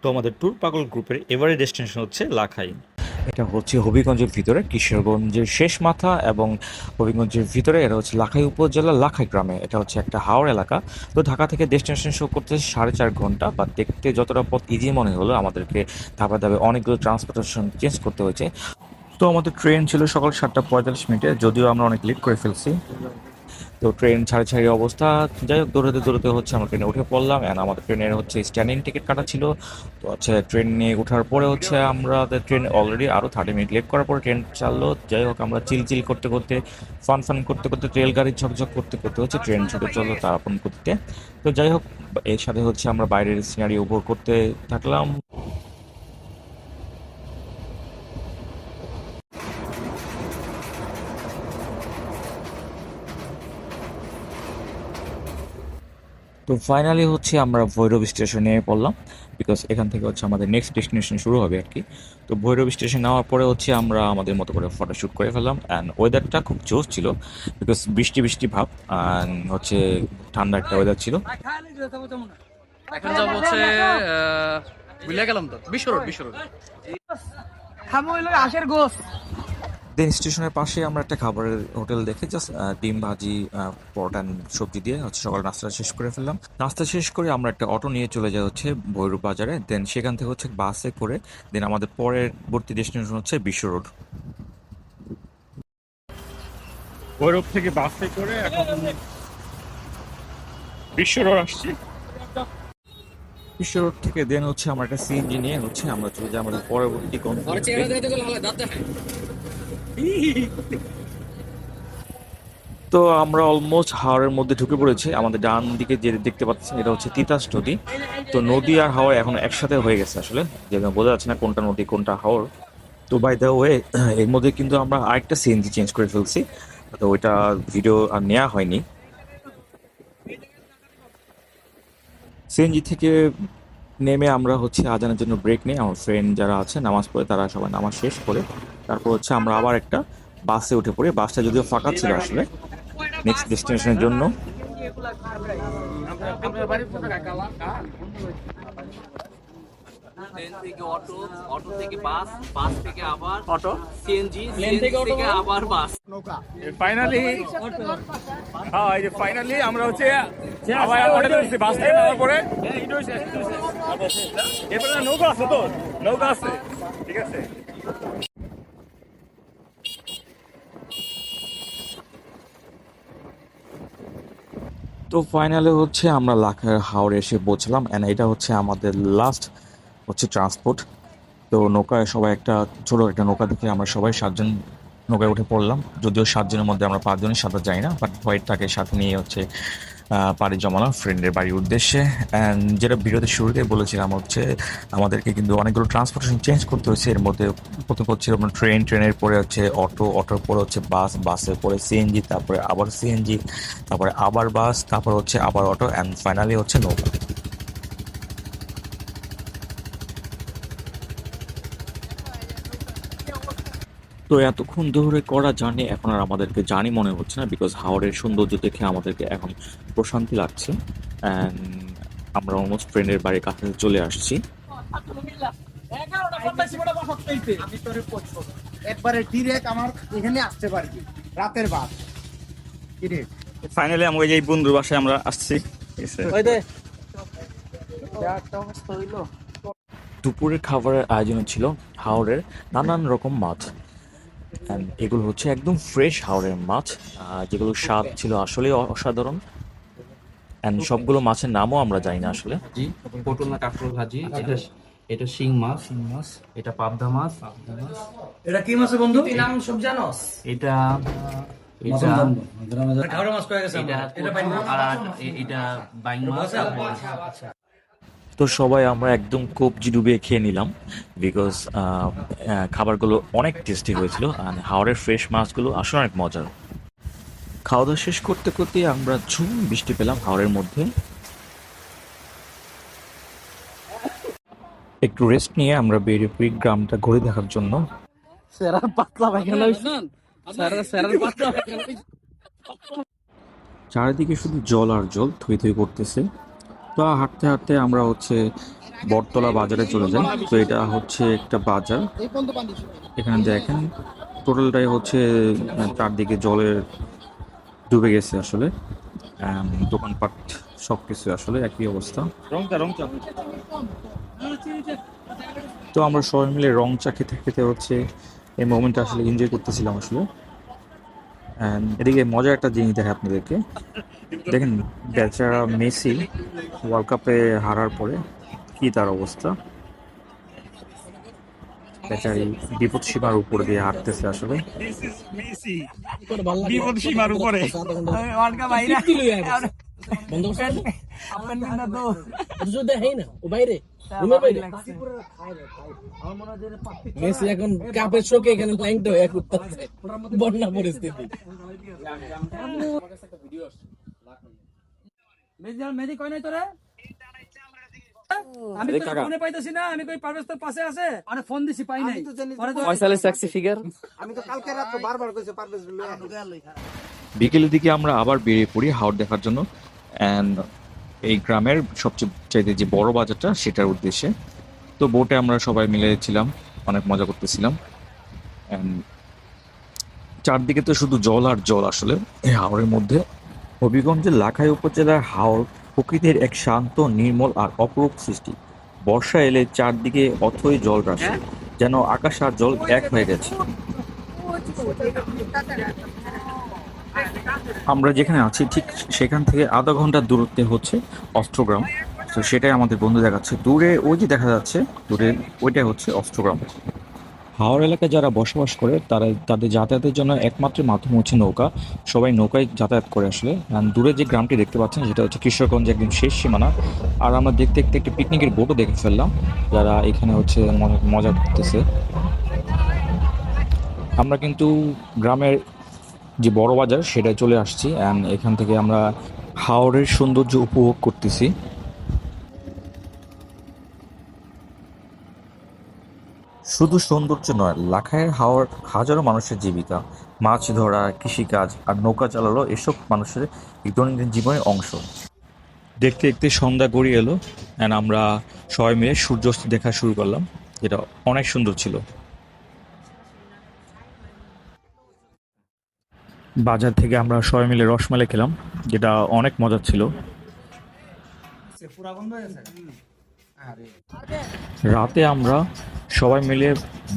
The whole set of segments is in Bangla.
তো আমাদের ট্যুর পাগল গ্রুপের এবারে ডেস্টিনেশন হচ্ছে লাখাই। এটা হচ্ছে হবিগঞ্জের ভিতরে, কিশোরগঞ্জের শেষ মাথা এবং হবিগঞ্জের ভিতরে। এটা হচ্ছে লাখাই উপজেলার লাখাই গ্রামে। এটা হচ্ছে একটা হাওর এলাকা। তো ঢাকা থেকে ডেস্টিনেশন শো করতে 4.5 ঘন্টা, বা দেখতে যতটা পথ ইজি মনে হলো, আমাদেরকে ধাপে ধাপে অনেকগুলো ট্রান্সপোর্টেশন চেঞ্জ করতে হয়েছে। তো আমাদের ট্রেন ছিল সকাল 7:45, যদিও আমরা অনেক লেট করে ফেলছি। তো ট্রেন ছাড়াছাড়ি ছাড়ি অবস্থা। যাই হোক, দৌড়াতে দৌড়াতে হচ্ছে আমরা ট্রেনে উঠে পড়লাম, অ্যান্ড আমাদের ট্রেনের হচ্ছে স্ট্যান্ডিং টিকিট কাটা ছিল। তো হচ্ছে ট্রেনে ওঠার পরে হচ্ছে আমাদের ট্রেন অলরেডি আরও 30 মিনিট লেট করার পরে ট্রেন চাললো। যাই হোক, আমরা চিল করতে করতে, ফান ফান করতে করতে, রেলগাড়ি ঝকঝক করতে করতে হচ্ছে ট্রেন ছুটে চললো তার আপন করতে। তো যাই হোক, এর সাথে হচ্ছে আমরা বাইরের সিনারি উপভোগ করতে থাকলাম। তো ফাইনালি হচ্ছে আমরা ভৈরব স্টেশনে পড়লাম, বিকজ এখান থেকে হচ্ছে আমাদের নেক্সট ডেস্টিনেশন শুরু হবে আর কি। তো ভৈরব স্টেশন নেওয়ার পরে হচ্ছে আমরা আমাদের মতো করে ফটোশ্যুট করে ফেললাম, অ্যান্ড ওয়েদারটা খুব জোস ছিল, বিকজ বৃষ্টি বৃষ্টি ভাব, অ্যান্ড হচ্ছে ঠান্ডা একটা ওয়েদার ছিল। এখন যাব হচ্ছে ভুলে গেলাম তো, বিশ্ব রোড। দেন স্টেশনের পাশে আমরা একটা খাবারের হোটেল দেখে জাস্ট ডিম ভাজি, পরোটা and সবজি দিয়ে হচ্ছে সকাল নাস্তাটা শেষ করে ফেললাম। নাস্তা শেষ করে আমরা একটা অটো নিয়ে চলে যাই হচ্ছে ভৈরব বাজারে। দেন সেখান থেকে হচ্ছে বাসে করে দেন আমাদের পরবর্তী ডেস্টিনেশন হচ্ছে বিশ্ব রোড। ভৈরব থেকে বাসে করে এখন বিশ্ব রোড আসছি। বিশ্ব রোড থেকে দেন হচ্ছে আমরা একটা সিএনজি নিয়ে হচ্ছে আমরা চলে যাই আমাদের পরবর্তী গন্তব্যে। তো আমরা অলমোস্ট হাওরের মধ্যে ঢুকে পড়েছি। আমাদের ডান দিকে যে দেখতে পাচ্ছেন এটা হচ্ছে তিতাস নদী। তো নদী আর হাওর এখন একসাথে হয়ে গেছে আসলে, যেটা বোঝা যাচ্ছে না কোনটা নদী কোনটা হাওর। তো বাই দ্য ওয়ে, এর মধ্যে কিন্তু আমরা আরেকটা সিএনজি চেঞ্জ করে ফেলছি। তো ওইটা ভিডিও আর নেওয়া হয়নি। সিএনজি থেকে নেমে আমরা হচ্ছে আজানের জন্য ব্রেক নিই। আমার ফ্রেন্ড যারা আছে নামাজ পড়ে, তারা সবাই নামাজ শেষ করে তারপর হচ্ছে আমরা আবার একটা বাসে উঠে পড়ি। বাসটা যদিও ফাঁকা ছিল আসলে নেক্সট ডেস্টিনেশনের জন্য। ট্রেন থেকে অটো, অটো থেকে বাস, বাস থেকে আবার অটো সিএনজি, সিএনজি থেকে আবার বাস। ফাইনালি, হ্যাঁ এই যে ফাইনালি আমরা হচ্ছে আবার হোটেলে উঠছি বাস থেকে নামার পরে। এরপরে নৌকা আছে, তো নৌকা আছে, ঠিক আছে। তো ফাইনালি হচ্ছে আমরা লাখার হাওড়ে এসে পৌঁছলাম, অ্যান্ড এটা হচ্ছে আমাদের লাস্ট হচ্ছে ট্রান্সপোর্ট। তো নৌকায় সবাই একটা ছোটো একটা নৌকা দেখে আমরা সবাই 7 জন নৌকায় উঠে পড়লাম। যদিও 7 জনের মধ্যে আমরা 5 জনই সাঁতার যাই না, বাট হোয়াইটটাকে সাথে নিয়ে হচ্ছে পাড়ি জমালাম ফ্রেন্ডের বাড়ির উদ্দেশ্যে। অ্যান্ড যেটা ভিডিওতে শুরুতে বলেছিলাম হচ্ছে আমাদেরকে কিন্তু অনেকগুলো ট্রান্সপোর্টেশন চেঞ্জ করতে হয়েছে। এর মধ্যে প্রথম হচ্ছিল আপনার ট্রেন, ট্রেনের পরে হচ্ছে অটো, অটোর পরে হচ্ছে বাস, বাসের পরে সিএনজি, তারপরে আবার সিএনজি, তারপরে আবার বাস, তারপর হচ্ছে আবার অটো, অ্যান্ড ফাইনালি হচ্ছে নৌকা। তো এতক্ষণ ধরে করা জার্নি এখন আর আমাদেরকে জার্নি মনে হচ্ছে না, বিকজ হাওরের সৌন্দর্য দেখে আমাদেরকে এখন প্রশান্তি লাগছে। অ্যান্ড আমরা অলমোস্ট ফ্রেন্ডের বাড়ির কাছে চলে আসছি। একবারে ডিরেক্ট আমার এখানে আসতে পারবি রাতের বাদ ডিরেক্ট। ফাইনালি আমরা এই বন্ধুর বাসায় আমরা আসছি, ঠিক আছে। দুপুরের খাবারের আয়োজন ছিল হাওরের নানান রকম মাছ, অ্যান্ড এগুলো হচ্ছে একদম ফ্রেশ হাওরের মাছ, যেগুলো স্বাদ ছিল আসলে অসাধারণ। অ্যান্ড সবগুলো মাছের নামও আমরা জানি না আসলে। জি, পটল না কাঁকরোল ভাজি, এটা এটা শিং মাছ, এটা পাবদা মাছ, এটা কি মাছ বন্ধু? তুই নাম সব জানোস? এটা এটা ঘাড় মাছ কয়ে গেছে এটা আর এটা বাইং মাছ। তো সবাই আমরা একদম কবজি ডুবিয়ে খেয়ে নিলাম, বিকজ খাবারগুলো অনেক টেস্টি হয়েছিল, আর হাওরের ফ্রেশ মাছগুলো আসলে অনেক মজার। খাওয়া দাওয়া শেষ করতে করতে আমরা ঝুম বৃষ্টি পেলাম হাওরের মধ্যে। একটু রেস্ট নিয়ে আমরা বেরিয়ে পড়ি গ্রামটা ঘুরে দেখার জন্য। সেরার পাতলা পায়খানা হইছে, সেরার পাতলা পায়খানা হইছে। চারিদিকে শুধু জল আর জল, থই থই করতেছে। তো হাঁটতে হাঁটতে আমরা হচ্ছে বটতলা বাজারে চলে যাই। তো এটা হচ্ছে একটা বাজার। এই পর্যন্ত পানি এখানে দেখেন টোটালটাই হচ্ছে চারদিকে জলের ডুবে গেছে আসলে। দোকানপাট সবকিছু আসলে একই অবস্থা। তো আমরা সবাই মিলে রং চা খেতে খেতে হচ্ছে এই মোমেন্টটা আসলে এনজয় করতেছিলাম আসলে। এদিকে মজার একটা জিনিস দেখে আপনাদেরকে, দেখেন বেচারা মেসি ওয়ার্ল্ড কাপে হারার পরে কি তার অবস্থা। বেচারি বিপদ সীমার উপর দিয়ে হাঁটতেছে আসলে। বিপদ সীমার উপরে মেসি এখন কাপের শোকে এখানে ক্লাইন্ট হয়ে করতেছে বন্যা পরিস্থিতি। মেজি কই নাই তোরে? আমি তো ফোনে পাইতেছি না। আমি কই পারভেজ তোর পাশে আছে, আরে ফোন দিছি পাই নাই। ফয়সালের সেক্সি ফিগার। আমি তো কালকে রাত বারবার কইছি পারভেজ বলে বিকেলের দিকে আমরা আবার বেরিয়ে পড়ি হাওর দেখার জন্য, অ্যান্ড এই গ্রামের সবচেয়ে চাইতে যে বড় বাজারটা সেটার উদ্দেশ্যে। তো বোটে আমরা সবাই মিলে ছিলাম, অনেক মজা করতেছিলাম। অ্যান্ড চারদিকে তো শুধু জল আর জল আসলে এই হাওরের মধ্যে। হবিগঞ্জের লাখাই উপজেলার হাওর প্রকৃতির এক শান্ত, নির্মল আর অপরূপ সৃষ্টি। বর্ষা এলে চারদিকে অথই জল রাশি, যেন আকাশ আর জল এক হয়ে গেছে। আমরা যেখানে আছি ঠিক সেখান থেকে আধা ঘন্টার দূরত্বে হচ্ছে অষ্টগ্রাম। তো সেটাই আমাদের বন্ধু দেখাচ্ছে, দূরে ওই যে দেখা যাচ্ছে দূরে ওইটাই হচ্ছে অষ্টগ্রাম। হাওড় এলাকায় যারা বসবাস করে তারা তাদের যাতায়াতের জন্য একমাত্র মাধ্যম হচ্ছে নৌকা। সবাই নৌকায় যাতায়াত করে আসলে। দূরে যে গ্রামটি দেখতে পাচ্ছেন সেটা হচ্ছে কিশোরগঞ্জ একদম শেষ সীমানা। আর আমরা দেখতে দেখতে একটি পিকনিকের বোটও দেখে ফেললাম, যারা এখানে হচ্ছে মজা করতেছে। আমরা কিন্তু গ্রামের যে বড় বাজার সেটায় চলে আসছি, অ্যান্ড এখান থেকে আমরা হাওরের সৌন্দর্য উপভোগ করতেছি। শুধু সৌন্দর্য নয়, লাখাইয়ের হাওর হাজারো মানুষের জীবিকা। মাছ ধরা, কৃষিকাজ আর নৌকা চালানো এসব মানুষের দৈনন্দিন জীবনের অংশ। দেখতে দেখতে সন্ধ্যা গড়িয়ে এলো, অ্যান্ড আমরা সবাই মিলে সূর্যাস্ত দেখা শুরু করলাম, যেটা অনেক সুন্দর ছিল। বাজার থেকে আমরা সবাই মিলে রসমালাই খেলাম, যেটা অনেক মজার ছিল। রাতে আমরা সবাই মিলে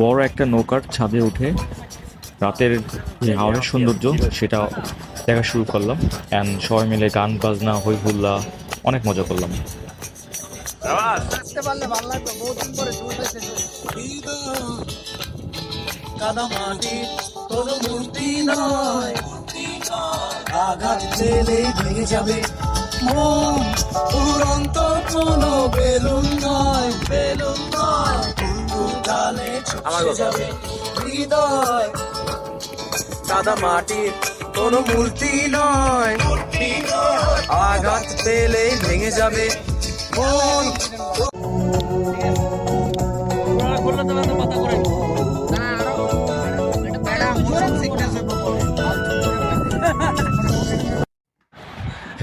বড় একটা নৌকার ছাদে উঠে রাতের যে হাওরের সৌন্দর্য সেটা দেখা শুরু করলাম, অ্যান্ড সবাই মিলে গান বাজনা হই হুল্লা অনেক মজা করলাম। আসতে পারলে ভালো লাগতো, বহুদিন পরে কাদামাটি তোর মূর্তি নয়, আঘাত পেলেই ভেঙে যাবে মন, উড়ন্ত কোনো বেলুন নয়, বেলুন নয়, ডালে ছুটে যাবে হৃদয়। কাদামাটির কোনো মূর্তি নয়, আঘাত পেলেই ভেঙে যাবে মন।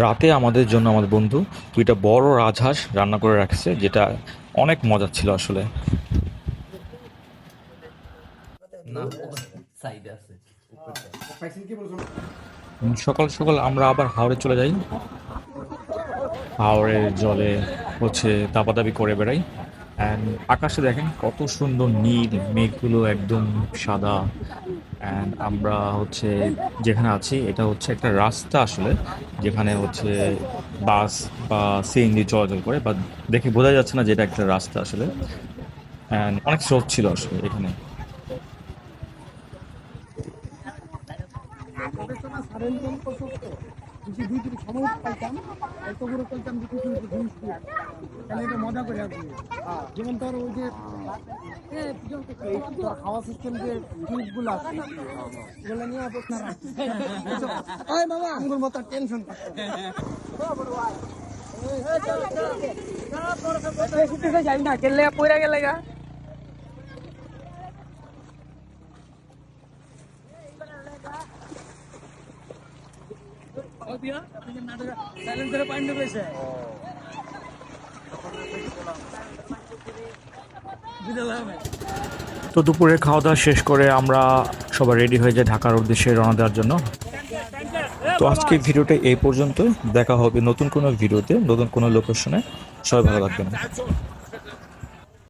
রাতে আমাদের জন্য আমাদের বন্ধু দুইটা বড় রাজহাঁস রান্না করে রাখছে, যেটা অনেক মজার ছিল আসলে। সকাল সকাল আমরা আবার হাওড়ে চলে যাই। হাওড়ের জলে হচ্ছে দাপাদাপি করে বেড়াই। অ্যান্ড আকাশে দেখেন কত সুন্দর নীল, মেঘগুলো একদম সাদা। অ্যান্ড আমরা হচ্ছে যেখানে আছি এটা হচ্ছে একটা রাস্তা আসলে, যেখানে হচ্ছে বাস বা সিএনজি চলাচল করে, বা দেখে বোঝা যাচ্ছে না যে এটা একটা রাস্তা আসলে। অ্যান্ড অনেক স্রোত ছিল আসলে এখানে। মজা করে আর কি। যেমন তোর ওই যে খাওয়া সিস্টেম যে জিনিসগুলো আছে এগুলো নিয়ে বাবা আমার মতো টেনশন যাই না কেলে পয়রা গেলে গা। সাইলেন্সারে পানি ঢুকেছে। তো দুপুরে খাওয়া দাওয়া শেষ করে আমরা সবাই রেডি হয়ে যাই ঢাকার উদ্দেশ্যে রওনা দেওয়ার জন্য। তো আজকের ভিডিওটা এই পর্যন্ত, দেখা হবে নতুন কোনো ভিডিওতে নতুন কোনো লোকেশনে। সবাই ভালো থাকবেন।